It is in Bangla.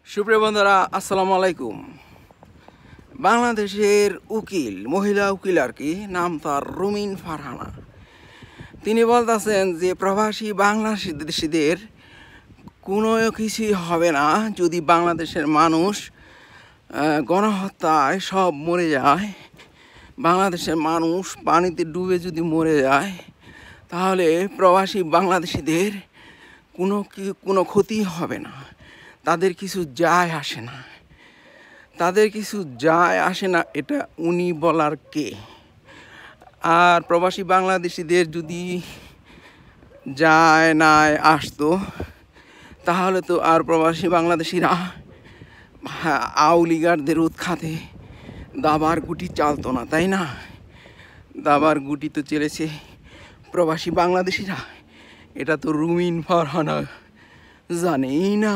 সুপ্রিয় বন্ধুরা, আসসালামু আলাইকুম। বাংলাদেশের উকিল, মহিলা উকিল আর কি, নাম তার রুমিন ফারহানা। তিনি বলতেছেন যে প্রবাসী বাংলাদেশিদের কোনো কিছুই হবে না যদি বাংলাদেশের মানুষ গণহত্যায় সব মরে যায়। বাংলাদেশের মানুষ পানিতে ডুবে যদি মরে যায় তাহলে প্রবাসী বাংলাদেশিদের কোনো ক্ষতি হবে না, তাদের কিছু যায় আসে না, এটা উনি বলার কে? আর প্রবাসী বাংলাদেশিদের যদি যায় না আসতো তাহলে তো আর প্রবাসী বাংলাদেশিরা আওলিগারদের উৎখাতে দাবার গুটি চালতো না, তাই না? দাবার গুটি তো চলেছে প্রবাসী বাংলাদেশিরা, এটা তো রুমিন ফারহানা জানেই না।